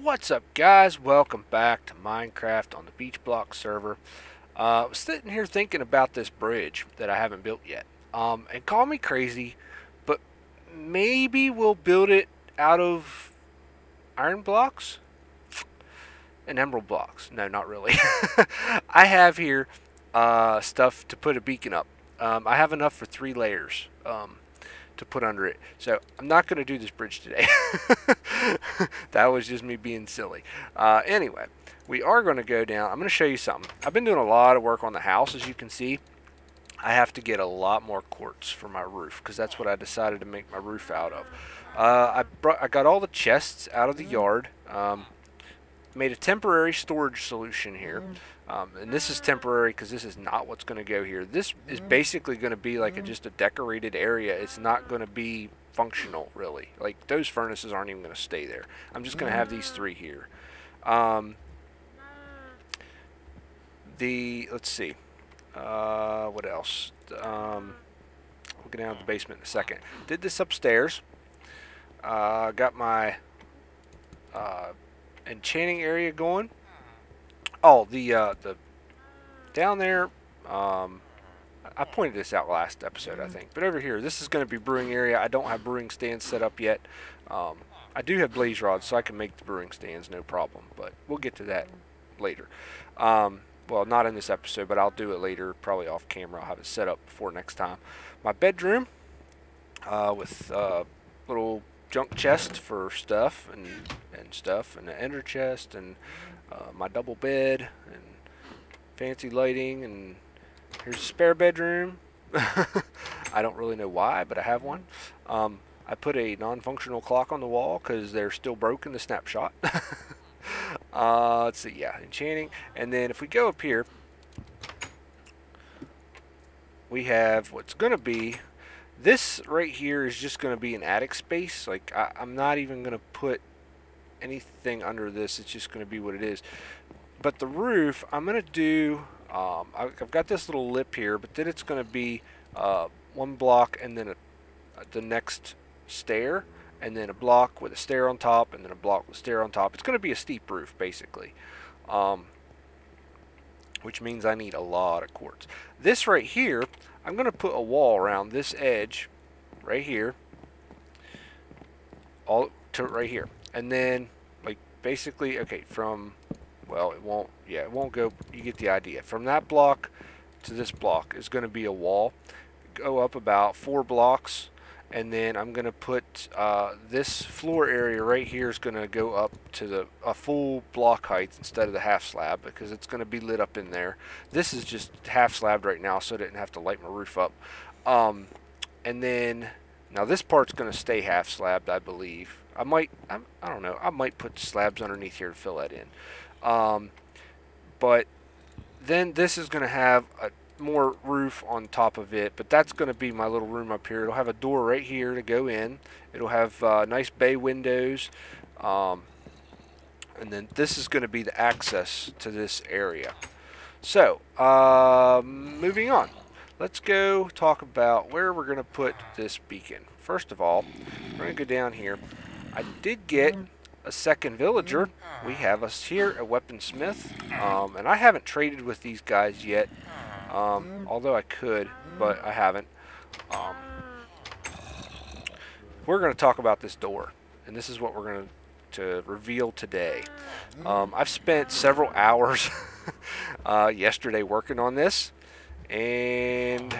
What's up, guys? Welcome back to Minecraft on the BeachBlock server. I was sitting here thinking about this bridge that I haven't built yet. And call me crazy, but maybe we'll build it out of iron blocks and emerald blocks. No, not really. I have here stuff to put a beacon up. I have enough for 3 layers. To put under it. So I'm not going to do this bridge today. That was just me being silly. Anyway, we are going to go down. I'm going to show you something. I've been doing a lot of work on the house, as you can see. I have to get a lot more quartz for my roof because that's what I decided to make my roof out of. I got all the chests out of the yard. Made a temporary storage solution here. And this is temporary because this is not what's going to go here. This is basically going to be like just a decorated area. It's not going to be functional, really. Like, those furnaces aren't even going to stay there. I'm just going to have these 3 here. Let's see. What else? We'll get down to the basement in a second. Did this upstairs. Got my enchanting area going. Oh, the down there, I pointed this out last episode, I think. But over here, this is going to be brewing area. I don't have brewing stands set up yet. I do have blaze rods, so I can make the brewing stands, no problem. But we'll get to that later. Well, not in this episode, but I'll do it later, probably off camera. I'll have it set up before next time. My bedroom with little junk chest for stuff and stuff, and an ender chest, and my double bed, and fancy lighting, and here's a spare bedroom. I don't really know why, but I have one. I put a non-functional clock on the wall because they're still broken, the snapshot. Let's see, yeah, enchanting. And then if we go up here, we have what's going to be, this right here is just going to be an attic space. Like, I'm not even going to put anything under this. It's just going to be what it is. But the roof, I'm going to do, I've got this little lip here, but then it's going to be 1 block and then the next stair, and then a block with a stair on top, and then a block with a stair on top. It's going to be a steep roof, basically, which means I need a lot of quartz. This right here, I'm going to put a wall around this edge right here, all to right here. And then, like, basically, okay, from, well, it won't go, you get the idea. From that block to this block is going to be a wall. Go up about 4 blocks, and then I'm going to put this floor area right here is going to go up to a full block height instead of the half slab, because it's going to be lit up in there. This is just half slabbed right now, so I didn't have to light my roof up. And then, now this part's going to stay half slabbed, I believe. I don't know, I might put slabs underneath here to fill that in. But then this is going to have a more roof on top of it, but that's going to be my little room up here. It'll have a door right here to go in. It'll have nice bay windows. And then this is going to be the access to this area. So, moving on. Let's go talk about where we're going to put this beacon. First of all, we're going to go down here. I did get a second villager. We have us here a weaponsmith, and I haven't traded with these guys yet, although I could, but I haven't. We're going to talk about this door, and this is what we're going to reveal today. I've spent several hours yesterday working on this, and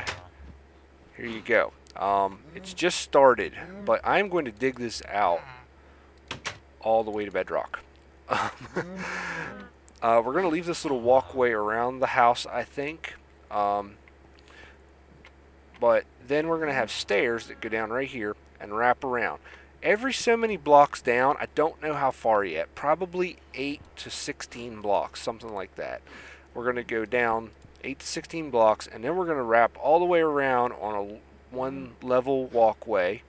here you go. It's just started, but I'm going to dig this out all the way to bedrock. We're going to leave this little walkway around the house, I think. But then we're going to have stairs that go down right here and wrap around. Every so many blocks down, I don't know how far yet, probably 8 to 16 blocks, something like that. We're going to go down 8 to 16 blocks, and then we're going to wrap all the way around on a 1 level walkway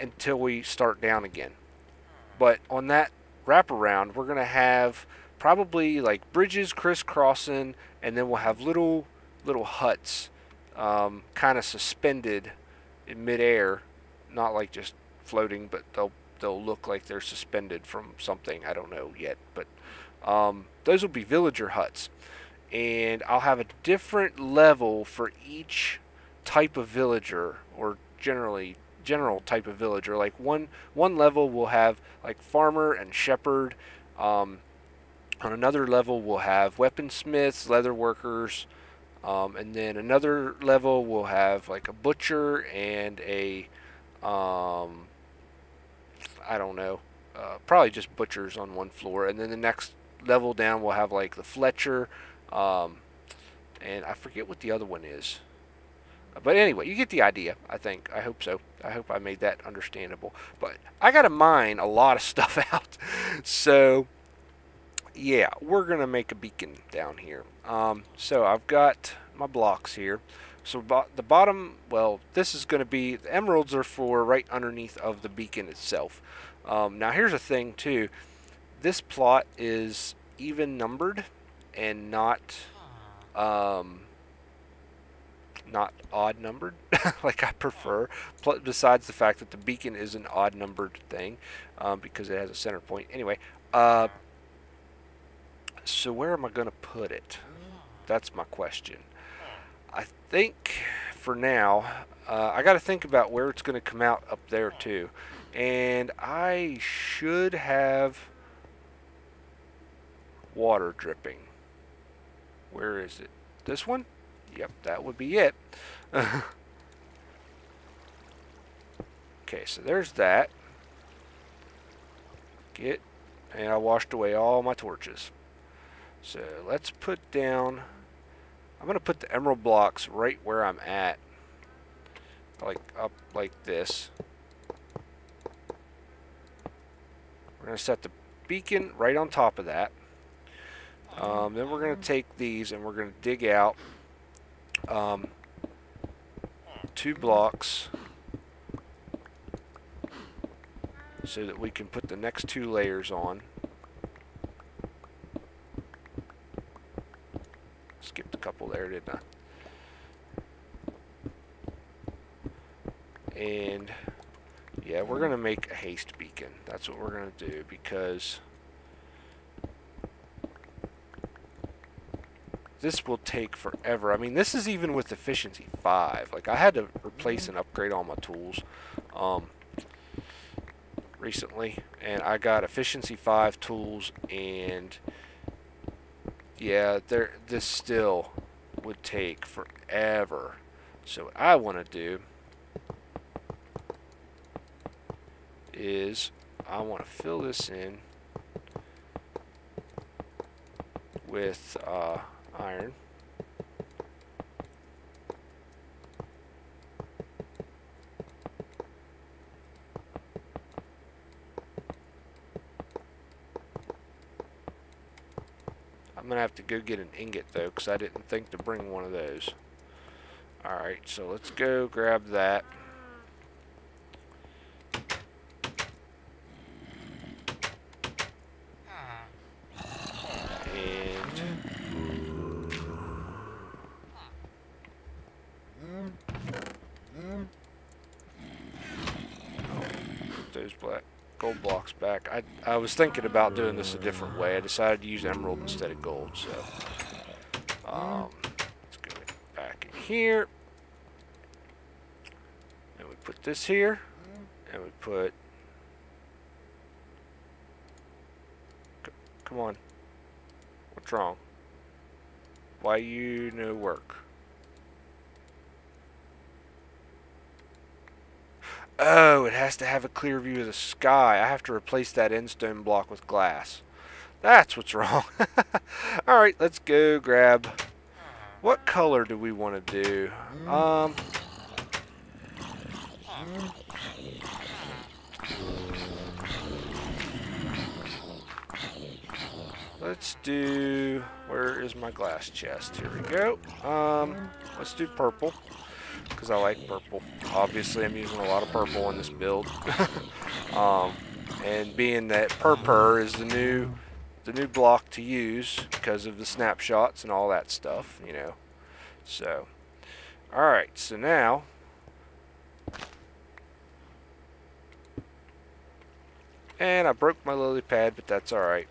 until we start down again. But on that wraparound, we're going to have probably like bridges crisscrossing, and then we'll have little huts kind of suspended in midair, not like just floating, but they'll look like they're suspended from something. I don't know yet, but those will be villager huts. And I'll have a different level for each type of villager, or general type of villager. Like one level will have like farmer and shepherd. On another level we'll have weaponsmiths, leather workers, and then another level will have like a butcher and a I don't know, probably just butchers on one floor. And then the next level down we'll have like the Fletcher, and I forget what the other one is. But anyway, you get the idea, I think. I hope so. I hope I made that understandable. But I got to mine a lot of stuff out. So, yeah, we're going to make a beacon down here. So I've got my blocks here. So the bottom, well, this is going to be, the emeralds are for right underneath of the beacon itself. Now here's a thing too. This plot is even numbered and not odd numbered like I prefer, besides the fact that the beacon is an odd numbered thing, because it has a center point. Anyway, so where am I going to put it? That's my question. I think for now I got to think about where it's going to come out up there too, and I should have water dripping. Where is it? This one? Yep, that would be it. Okay, so there's that. And I washed away all my torches. So let's put down, I'm going to put the emerald blocks right where I'm at. Like up like this. We're going to set the beacon right on top of that. Then we're going to take these and we're going to dig out 2 blocks so that we can put the next 2 layers on. Skipped a couple there, didn't I? And yeah, we're going to make a haste beacon. That's what we're going to do, because this will take forever. I mean, this is even with efficiency 5. Like, I had to replace and upgrade all my tools recently, and I got efficiency 5 tools, and yeah, this still would take forever. So what I want to do is I want to fill this in with iron. I'm going to have to go get an ingot though, because I didn't think to bring one of those. Alright, so let's go grab that. Those gold blocks back. I was thinking about doing this a different way. I decided to use emerald instead of gold. So let's go back in here, and we put this here, and we put. Come on. What's wrong? Why you no work? Oh, it has to have a clear view of the sky. I have to replace that endstone block with glass. That's what's wrong. Alright, let's go grab... What color do we want to do? Let's do... Where is my glass chest? Here we go. Let's do purple, because I like purple. Obviously, I'm using a lot of purple in this build. And being that purple is the new block to use because of the snapshots and all that stuff, you know. So, alright, so now And I broke my lily pad, but that's alright.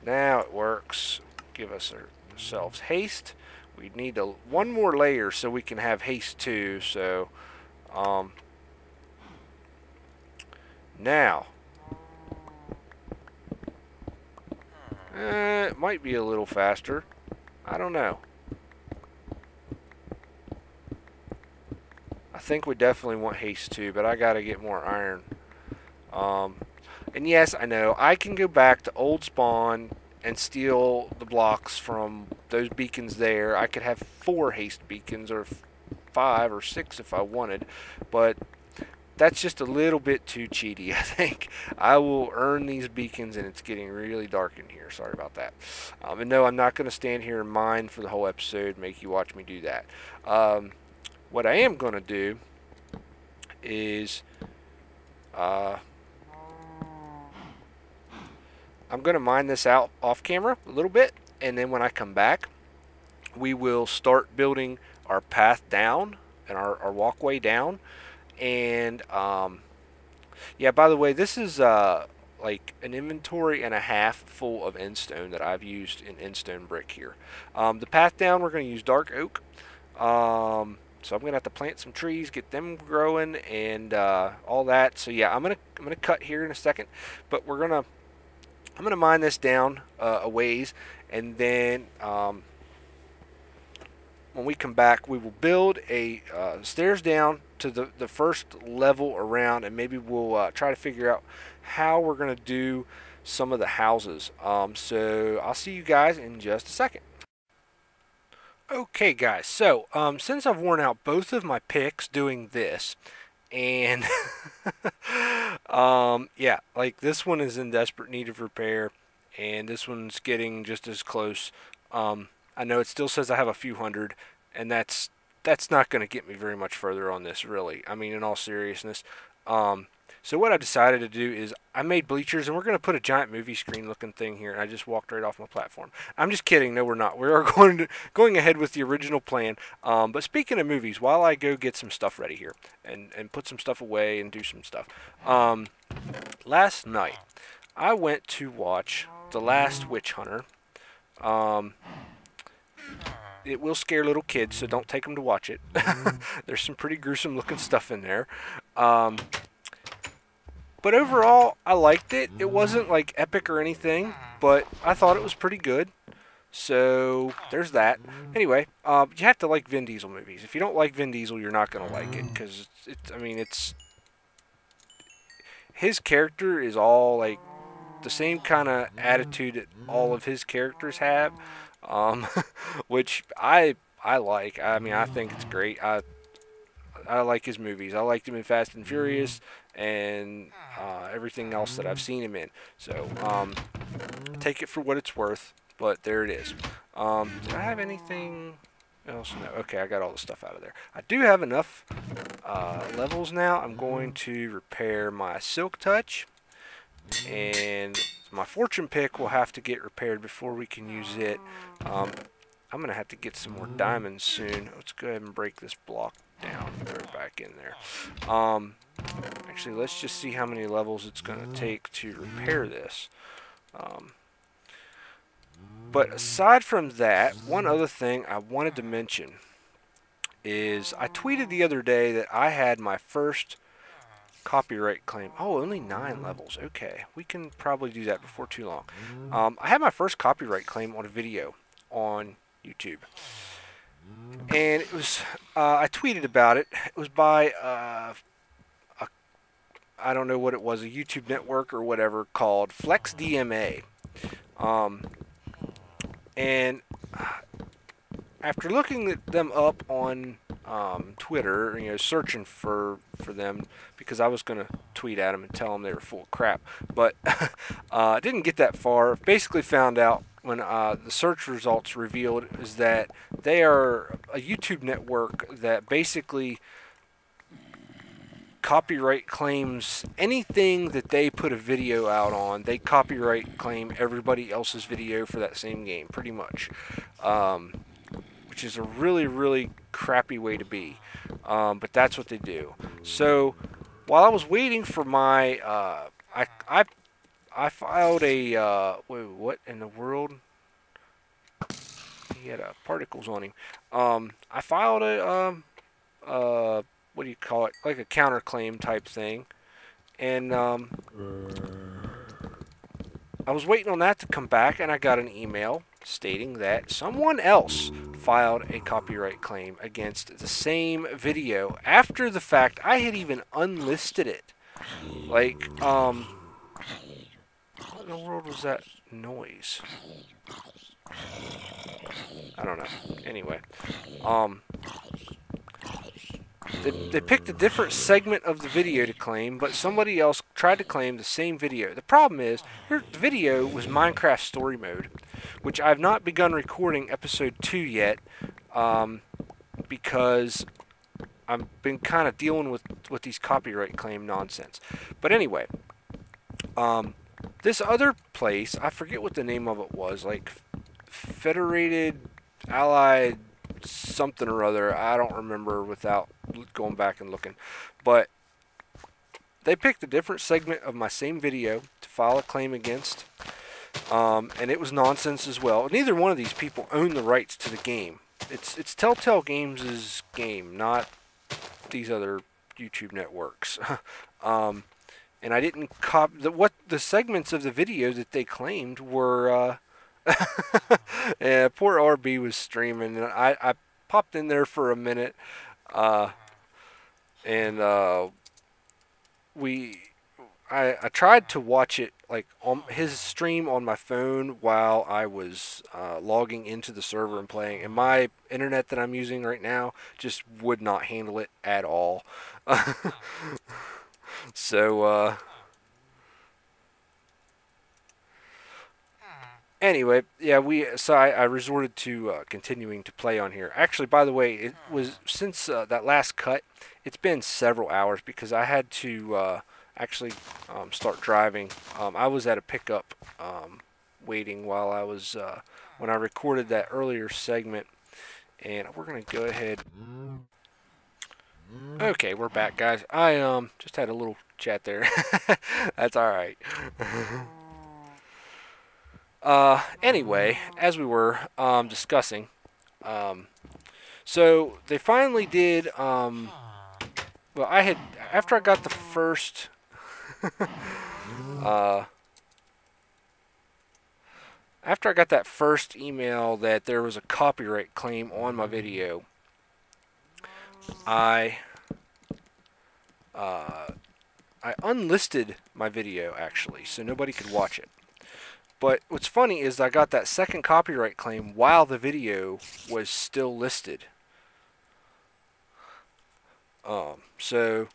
Now it works. Give us ourselves haste. We need one more layer so we can have haste 2. So, now, it might be a little faster. I don't know. I think we definitely want haste 2, but I gotta get more iron. And yes, I know, I can go back to old spawn and steal the blocks from those beacons there. I could have 4 haste beacons, or 5 or 6 if I wanted, but that's just a little bit too cheaty, I think. I will earn these beacons, and it's getting really dark in here. Sorry about that. And no, I'm not going to stand here and mine for the whole episode, make you watch me do that. What I am going to do is I'm going to mine this out off camera a little bit, and then when I come back, we will start building our path down and our walkway down. And yeah, by the way, this is like an inventory and a half full of endstone that I've used in endstone brick here. The path down, we're going to use dark oak. So I'm gonna have to plant some trees, get them growing, and all that. So yeah, I'm gonna cut here in a second, but I'm gonna mine this down a ways, and then when we come back, we will build a stairs down to the first level around, and maybe we'll try to figure out how we're gonna do some of the houses. So I'll see you guys in just a second. Okay guys, so since I've worn out both of my picks doing this, and yeah, like this one is in desperate need of repair, and this one's getting just as close. I know it still says I have a few hundred, and that's not going to get me very much further on this, really. I mean, in all seriousness. So what I decided to do is I made bleachers, and we're going to put a giant movie screen looking thing here, and I just walked right off my platform. I'm just kidding. No, we're not. We are going ahead with the original plan. But speaking of movies, while I go get some stuff ready here and put some stuff away and do some stuff, last night I went to watch The Last Witch Hunter. It will scare little kids, so don't take them to watch it. There's some pretty gruesome looking stuff in there. But overall, I liked it. It wasn't like epic or anything, but I thought it was pretty good. So there's that. Anyway, you have to like Vin Diesel movies. If you don't like Vin Diesel, you're not gonna like it, because it's his character is all like the same kind of attitude that all of his characters have, which I like. I mean, I think it's great. I like his movies. I liked him in Fast and Furious and everything else that I've seen him in. So take it for what it's worth, but there it is. Did I have anything else? No. Okay, I got all the stuff out of there. I do have enough levels now. I'm going to repair my Silk Touch, and my Fortune Pick will have to get repaired before we can use it. I'm going to have to get some more diamonds soon. Let's go ahead and break this block down and throw it back in there. Actually, let's just see how many levels it's going to take to repair this. But aside from that, one other thing I wanted to mention is I tweeted the other day that I had my first copyright claim. Oh, only 9 levels. Okay, we can probably do that before too long. I had my first copyright claim on a video on YouTube, and it was I tweeted about it. It was by I don't know what it was, a YouTube network or whatever, called FlexDMA. And after looking them up on Twitter, you know, searching for them, because I was going to tweet at them and tell them they were full of crap, but I didn't get that far. Basically found out when the search results revealed is that they are a YouTube network that basically copyright claims anything that they put a video out on. They copyright claim everybody else's video for that same game, pretty much, which is a really crappy way to be, but that's what they do. So while I was waiting for my I filed a wait, what in the world? He had particles on him. I filed a what do you call it? Like a counterclaim type thing, and I was waiting on that to come back, and I got an email stating that someone else filed a copyright claim against the same video after the fact. I had even unlisted it. Like, what in the world was that noise? I don't know. Anyway, they picked a different segment of the video to claim, but somebody else tried to claim the same video. The problem is, the video was Minecraft Story Mode, which I've not begun recording episode 2 yet, because I've been kind of dealing with these copyright claim nonsense. But anyway, this other place, I forget what the name of it was, like Federated Allied something or other. I don't remember without going back and looking. But they picked a different segment of my same video to file a claim against. And it was nonsense as well. Neither one of these people own the rights to the game. It's Telltale Games' game, not these other YouTube networks. And I didn't what the segments of the video that they claimed were yeah, poor RB was streaming, and I popped in there for a minute, and I tried to watch it like on his stream on my phone while I was logging into the server and playing, and my internet that I'm using right now just would not handle it at all. So anyway, yeah, I resorted to continuing to play on here. Actually, by the way, it was since that last cut, it's been several hours because I had to actually start driving. I was at a pickup waiting while I was when I recorded that earlier segment, and we're gonna go ahead. Okay, we're back, guys. I just had a little chat there. That's all right. Anyway, as we were discussing, so they finally did. Well, I had after I got the first. After I got that first email that there was a copyright claim on my video, I unlisted my video actually, so nobody could watch it. But what's funny is I got that second copyright claim while the video was still listed. So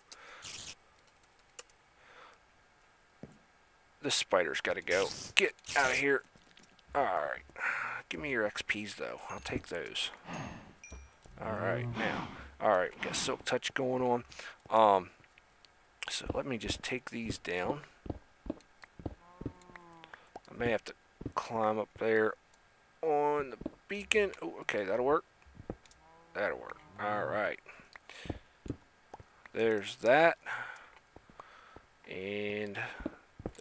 this spider's got to go. Get out of here. Alright. Give me your XPs though. I'll take those. Alright, now. Alright, we got Silk Touch going on. So let me just take these down. I may have to climb up there on the beacon. Oh, okay, that'll work. That'll work. Alright. There's that. And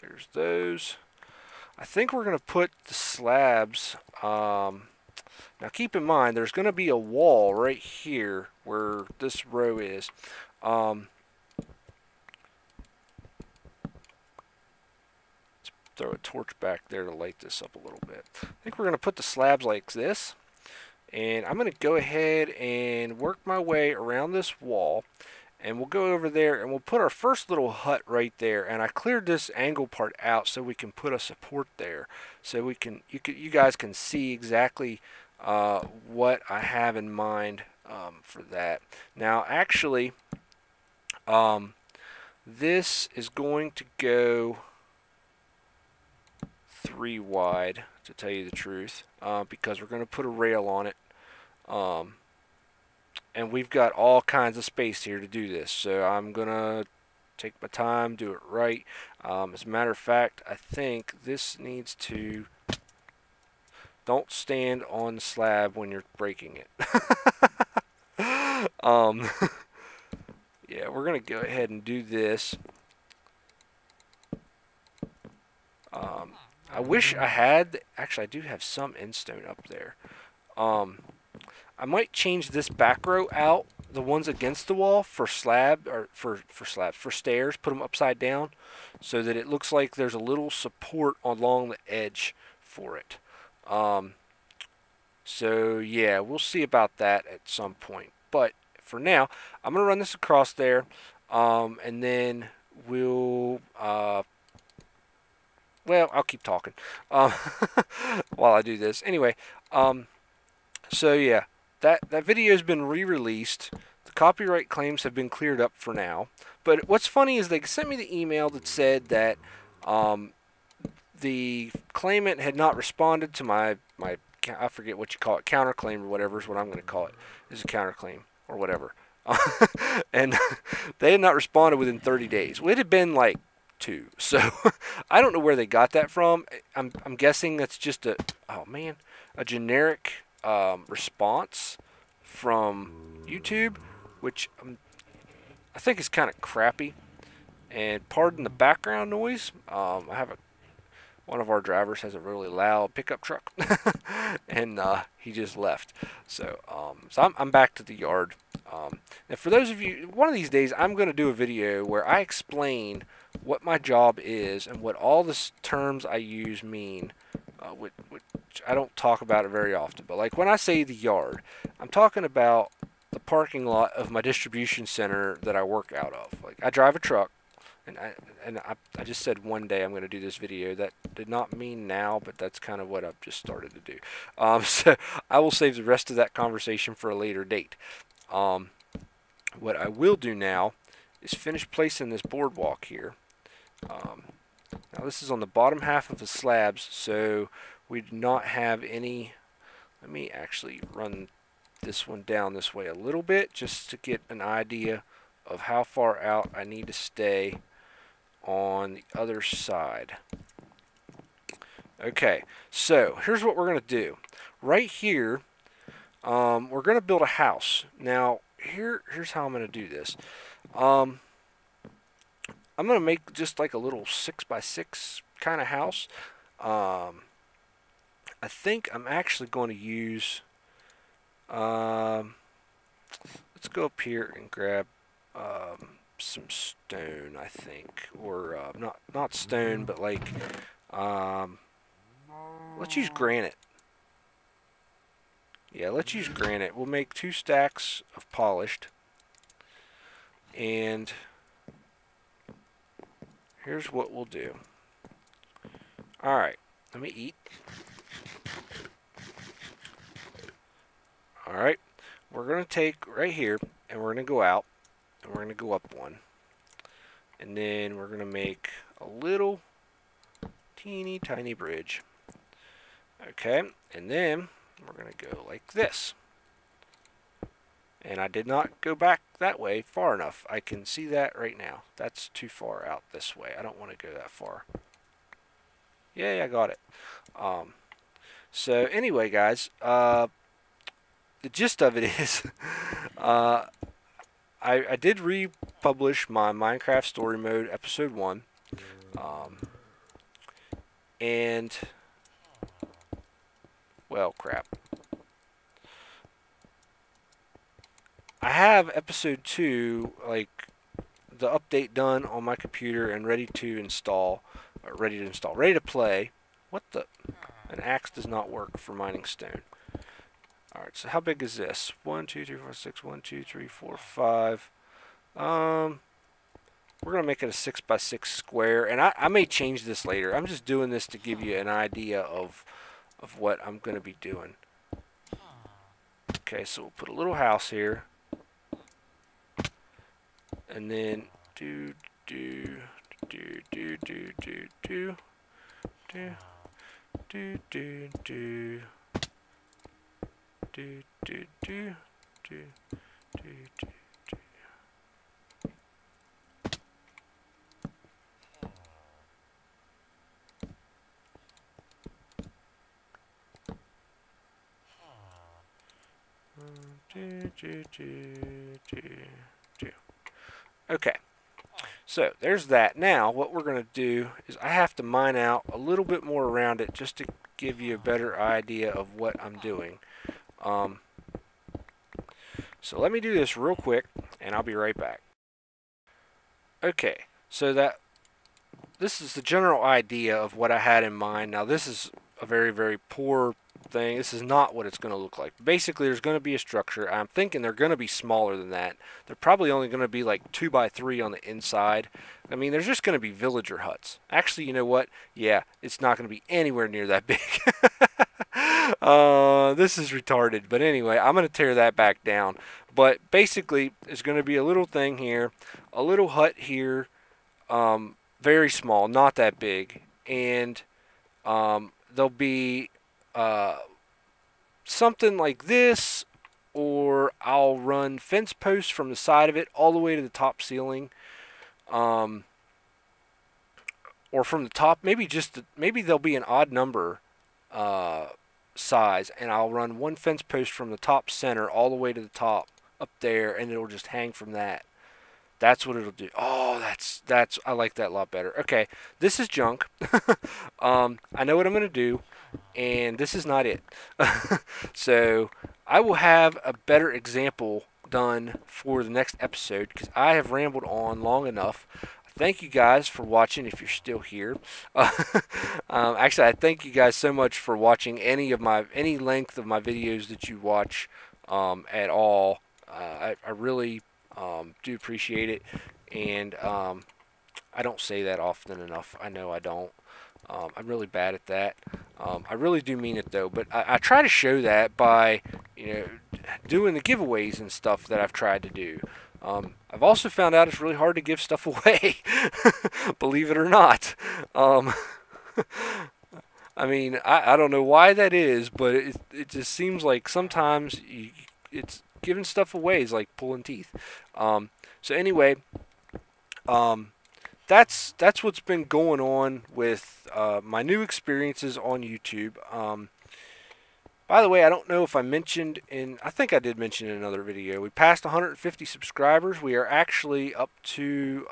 there's those. I think we're going to put the slabs. Now keep in mind, there's going to be a wall right here where this row is. Let's throw a torch back there to light this up a little bit. I think we're going to put the slabs like this. And I'm going to go ahead and work my way around this wall. And we'll go over there and we'll put our first little hut right there. And I cleared this angle part out so we can put a support there. So we can, you guys can see exactly what I have in mind for that. Now actually, this is going to go 3 wide, to tell you the truth, because we're going to put a rail on it. And we've got all kinds of space here to do this, so I'm gonna take my time, do it right. As a matter of fact, I think this needs to, don't stand on the slab when you're breaking it. Yeah, we're gonna go ahead and do this. I wish I had, actually I do have some endstone up there. I might change this back row out, the ones against the wall, for slab, or for stairs, put them upside down so that it looks like there's a little support along the edge for it. So yeah, we'll see about that at some point. But for now, I'm going to run this across there, and then we'll, well, I'll keep talking while I do this. Anyway, so yeah, that video has been re-released. The copyright claims have been cleared up for now. But what's funny is they sent me the email that said that the claimant had not responded to my I forget what you call it, counterclaim or whatever is what I'm going to call it, is a counterclaim or whatever. And they had not responded within 30 days. Well, it had been like 2. So I don't know where they got that from. I'm guessing that's just a generic response from YouTube, which I think is kind of crappy. And pardon the background noise. I have one of our drivers has a really loud pickup truck, and he just left. So I'm back to the yard. And for those of you, one of these days I'm going to do a video where I explain what my job is and what all the terms I use mean, which I don't talk about it very often. But like when I say the yard, I'm talking about the parking lot of my distribution center that I work out of. Like I drive a truck. And I just said one day I'm going to do this video. That did not mean now, but that's kind of what I've just started to do. So I will save the rest of that conversation for a later date. What I will do now is finish placing this boardwalk here. Now this is on the bottom half of the slabs, so we do not have any. Let me actually run this one down this way a little bit just to get an idea of how far out I need to stay on the other side. Okay, so here's what we're going to do. Right here, we're going to build a house. Now, here's how I'm going to do this. I'm going to make just like a little 6x6 kind of house. I think I'm actually going to use, let's go up here and grab some stone, I think, or not stone, but like let's use granite. Yeah, let's use granite. We'll make 2 stacks of polished, and here's what we'll do. Alright, let me eat. Alright, we're going to take right here and we're going to go out. And we're going to go up 1. And then we're going to make a little teeny tiny bridge. Okay, and then we're going to go like this. And I did not go back that way far enough. I can see that right now. That's too far out this way. I don't want to go that far. Yeah, I got it. So anyway, guys, the gist of it is I did republish my Minecraft Story Mode Episode 1. And, well, crap. I have Episode 2, like, the update done on my computer and ready to play. What the? An axe does not work for mining stone. Alright, so how big is this? 1, 2, 3, 4, 6, 1, 2, 3, 4, 5. We're going to make it a 6x6 square, and I may change this later. I'm just doing this to give you an idea of what I'm going to be doing. Okay, so we'll put a little house here. And then do Okay, So there's that. Now what we're going to do is I have to mine out a little bit more around it just to give you a better idea of what I'm doing. So let me do this real quick and I'll be right back. Okay, so this is the general idea of what I had in mind. Now this is a very, very poor thing. This is not what it's going to look like. Basically, there's going to be a structure. I'm thinking they're going to be smaller than that. They're probably only going to be like 2 by 3 on the inside. I mean, there's just going to be villager huts. Actually, you know what? Yeah, it's not going to be anywhere near that big. This is retarded. But anyway, I'm going to tear that back down. But basically, it's going to be a little thing here, a little hut here, very small, not that big, and there'll be something like this, or I'll run fence posts from the side of it all the way to the top ceiling, or from the top, maybe there'll be an odd number size, and I'll run one fence post from the top center all the way to the top up there, and it'll just hang from that. That's what it'll do. Oh, that's I like that a lot better. Okay, this is junk. I know what I'm going to do, and this is not it. So I will have a better example done for the next episode because I have rambled on long enough. Thank you guys for watching if you're still here. Actually, I thank you guys so much for watching any length of my videos that you watch at all. I really do appreciate it, and I don't say that often enough. I know I don't. I'm really bad at that. I really do mean it though, but I try to show that by doing the giveaways and stuff that I've tried to do. I've also found out it's really hard to give stuff away, believe it or not. I mean, I don't know why that is, but it just seems like sometimes it's giving stuff away is like pulling teeth. So anyway, that's what's been going on with my new experiences on YouTube. By the way, I don't know if I mentioned I think I did mention in another video, we passed 150 subscribers. We are actually up to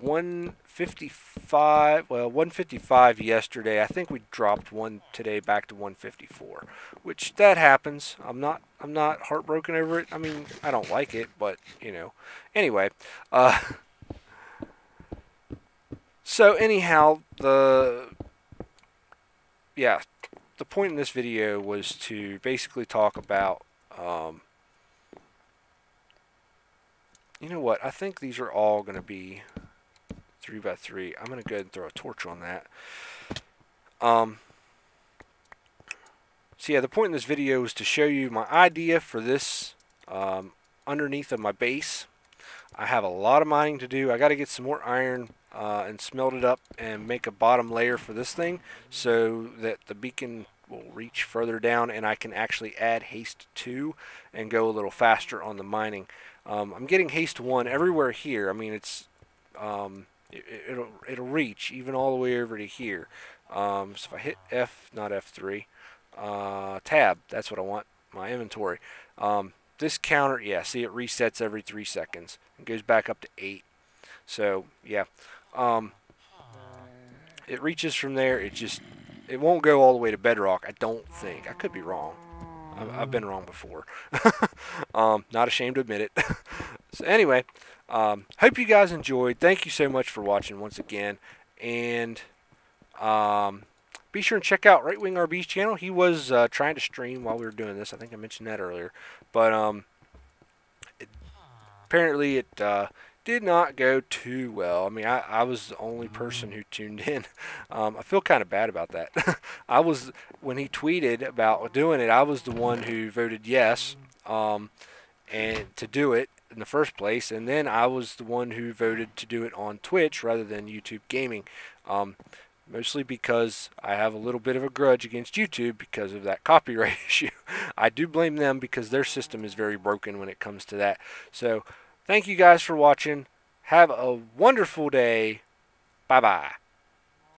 155, well, 155 yesterday. I think we dropped one today back to 154, which that happens. I'm not heartbroken over it. I mean, I don't like it, but anyway, so anyhow, the point in this video was to basically talk about, you know what, I think these are all going to be 3 by 3. I'm going to go ahead and throw a torch on that. So yeah, the point in this video is to show you my idea for this underneath of my base. I have a lot of mining to do. I got to get some more iron and smelt it up and make a bottom layer for this thing so that the beacon will reach further down and I can actually add haste 2 and go a little faster on the mining. I'm getting haste 1 everywhere here. I mean, it's it'll reach even all the way over to here. So if I hit F, not F3, tab, that's what I want, my inventory. This counter, yeah, see, it resets every 3 seconds. It goes back up to 8. So yeah, it reaches from there. It won't go all the way to bedrock, I don't think. I could be wrong. I've been wrong before. Not ashamed to admit it. So anyway, hope you guys enjoyed. Thank you so much for watching once again. And be sure and check out Right Wing RB's channel. He was trying to stream while we were doing this. I think I mentioned that earlier. But apparently it did not go too well. I mean, I was the only person who tuned in. I feel kind of bad about that. When he tweeted about doing it, I was the one who voted yes and to do it in the first place, and then I was the one who voted to do it on Twitch rather than YouTube Gaming. Mostly because I have a little bit of a grudge against YouTube because of that copyright issue. I do blame them because their system is very broken when it comes to that. So thank you guys for watching. Have a wonderful day. Bye-bye.